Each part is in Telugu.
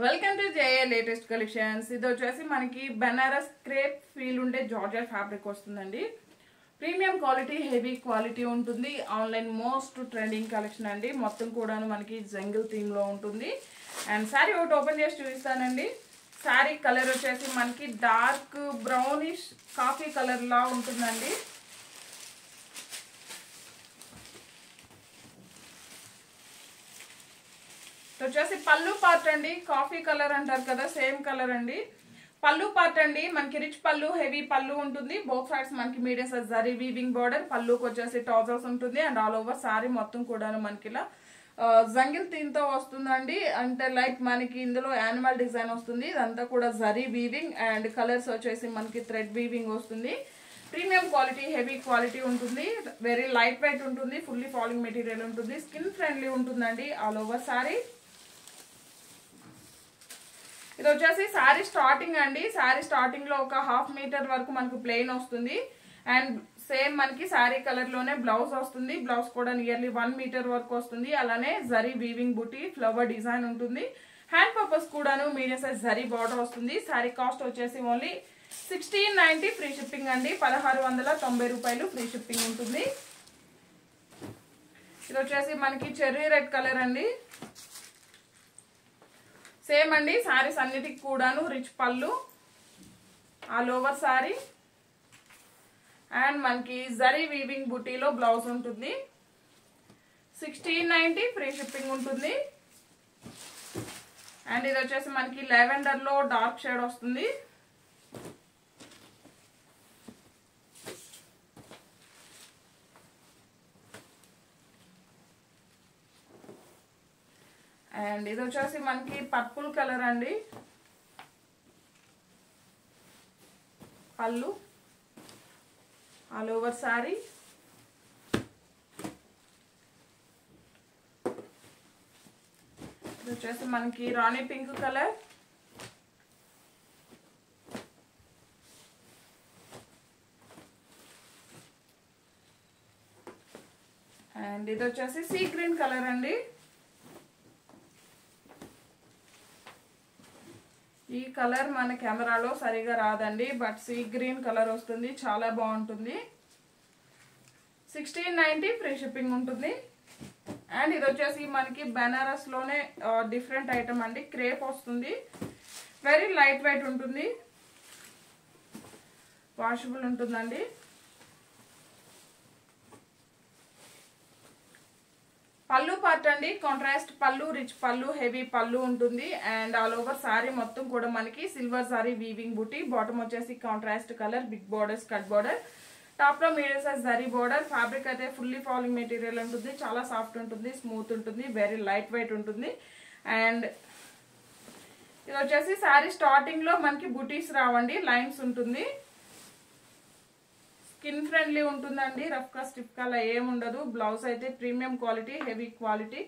Welcome to JA latest collections. ఇది వచ్చేసి మనకి బెనారస్ క్రేప్ ఫీల్ ఉండే జార్జెట్ ఫ్యాబ్రిక్ వస్తుందండి. ప్రీమియం క్వాలిటీ, హెవీ క్వాలిటీ ఉంటుంది. ఆన్లైన్ మోస్ట్ ట్రెండింగ్ కలెక్షన్ అండి. మొత్తం కూడా మనకి జంగిల్ థీమ్ లో ఉంటుంది. అండ్ శారీ ఒకటి ఓపెన్ చేసి చూపిస్తానండి. శారీ కలర్ వచ్చేసి మనకి డార్క్ బ్రౌనిష్ కాఫీ కలర్ లా ఉంటుందండి. వచ్చేసి పళ్ళు పార్ట్ అండి, కాఫీ కలర్ అంటారు కదా, సేమ్ కలర్ అండి. పళ్ళు పార్ట్ అండి మనకి రిచ్ పళ్ళు, హెవీ పళ్ళు ఉంటుంది. బోత్ సైడ్స్ మనకి medium size zari weaving border. పళ్ళుకి వచ్చేసి టాజర్స్ ఉంటుంది. అండ్ ఆల్ ఓవర్ సారీ మొత్తం కూడా మనకి ఇలా జంగిల్ థీమ్ తో వస్తుందండి. అంటే లైక్ మనకి ఇందులో యానిమల్ డిజైన్ వస్తుంది. ఇదంతా కూడా జరీ వీవింగ్ అండ్ కలర్స్ వచ్చేసి మనకి థ్రెడ్ వీవింగ్ వస్తుంది. ప్రీమియం క్వాలిటీ, హెవీ క్వాలిటీ ఉంటుంది. వెరీ లైట్ వెయిట్ ఉంటుంది. ఫుల్లీ ఫాలింగ్ మెటీరియల్ ఉంటుంది. స్కిన్ ఫ్రెండ్లీ ఉంటుందండి ఆల్ ఓవర్ సారీ. ఇది వచ్చేసి శారీ స్టార్టింగ్ అండి. శారీ స్టార్టింగ్ లో ఒక హాఫ్ మీటర్ వరకు మనకు ప్లెయిన్ వస్తుంది. అండ్ సేమ్ మనకి శారీ కలర్ లోనే బ్లౌజ్ వస్తుంది. బ్లౌజ్ కూడా నియర్లీ 1 మీటర్ వరకు వస్తుంది. అలానే జరీ వీవింగ్ బుటీ, ఫ్లవర్ డిజైన్ ఉంటుంది. హ్యాండ్ పర్పస్ కూడాను మీడియం సైజ్ జరీ బార్డర్ వస్తుంది. శారీ కాస్ట్ వచ్చేసి ఓన్లీ 1690 ఫ్రీ షిప్పింగ్ అండి. 1690 రూపాయలు ఫ్రీ షిప్పింగ్ ఉంటుంది. ఇది వచ్చేసి మనకి చెర్రీ రెడ్ కలర్ అండి. సేమ్ అండి. శారీస్ అన్నిటికి కూడాను రిచ్ పళ్ళు, ఆల్ ఓవర్ శారీ. అండ్ మనకి జరీ వీవింగ్ బుటీలో బ్లౌజ్ ఉంటుంది. 1690 ఫ్రీ షిప్పింగ్ ఉంటుంది. అండ్ ఇది వచ్చేసి మనకి లెవెండర్ లో డార్క్ షేడ్ వస్తుంది. అండ్ ఇది వచ్చేసి మనకి పర్పుల్ కలర్ అండి. పళ్ళు, ఆల్ ఓవర్ సారీ. ఇది వచ్చేసి మనకి రాణి పింక్ కలర్. అండ్ ఇది వచ్చేసి సీ గ్రీన్ కలర్ అండి. ఈ కలర్ మన కెమెరాలో సరిగా రాదండి, బట్ సీ గ్రీన్ కలర్ వస్తుంది. చాలా బాగుంటుంది. 1690 ఫ్రీ షిప్పింగ్ ఉంటుంది. అండ్ ఇది వచ్చేసి మనకి బెనారస్ లోనే డిఫరెంట్ ఐటమ్ అండి. క్రేప్ వస్తుంది. వెరీ లైట్ వెయిట్ ఉంటుంది. వాషబుల్ ఉంటుందండి. పళ్ళు పార్ట్ అండి. కాంట్రాస్ట్ పళ్ళు, రిచ్ పళ్ళు, హెవీ పళ్ళు ఉంటుంది. అండ్ ఆల్ ఓవర్ సారీ మొత్తం కూడా మనకి సిల్వర్ సారీ వీవింగ్ బుటీ. బాటమ్ వచ్చేసి contrast colour, big borders, cut border. Top లో medium size zari border. Fabric అయితే ఫుల్లీ ఫాలింగ్ మెటీరియల్ ఉంటుంది. చాలా సాఫ్ట్ ఉంటుంది, స్మూత్ ఉంటుంది, వెరీ లైట్ వెయిట్ ఉంటుంది. అండ్ ఇది వచ్చేసి సారీ స్టార్టింగ్ లో మనకి బుటీస్ రావండి, లైన్స్ ఉంటుంది. స్కిన్ ఫ్రెండ్లీ ఉంటుందండి. రఫ్ గా స్టిఫ్ గా అలా ఏముండదు. బ్లౌజ్ అయితే premium quality, heavy quality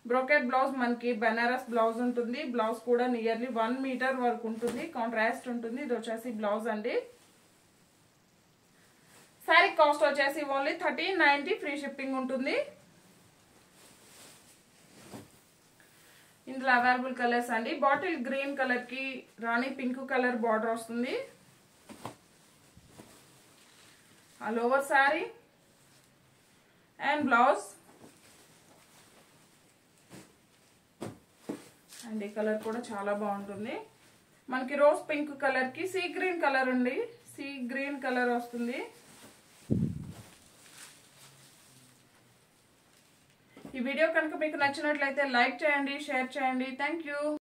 brocade blouse. మనకి బెనారస్ బ్లౌజ్ ఉంటుంది. బ్లౌజ్ కూడా నియర్లీ 1 మీటర్ వరకు ఉంటుంది. కాంట్రాస్ట్ ఉంటుంది. ఇది వచ్చేసి బ్లౌజ్ అండి. శారీ కాస్ట్ వచ్చేసి ఓన్లీ 1390 ఫ్రీ షిప్పింగ్ ఉంటుంది. ఇందులో అవైలబుల్ కలర్స్ అండి. బాటిల్ గ్రీన్ కలర్ కి రాణి పింక్ కలర్ బార్డర్ వస్తుంది. All over sorry and blouse. And ఈ కలర్ కూడా చాలా బాగుంటుంది. మనకి రోజ్ పింక్ కలర్ కి సీ గ్రీన్ కలర్ అండి. సీ గ్రీన్ కలర్ వస్తుంది. ఈ వీడియో కనుక మీకు నచ్చినట్లయితే లైక్ చేయండి, షేర్ చేయండి. Thank you.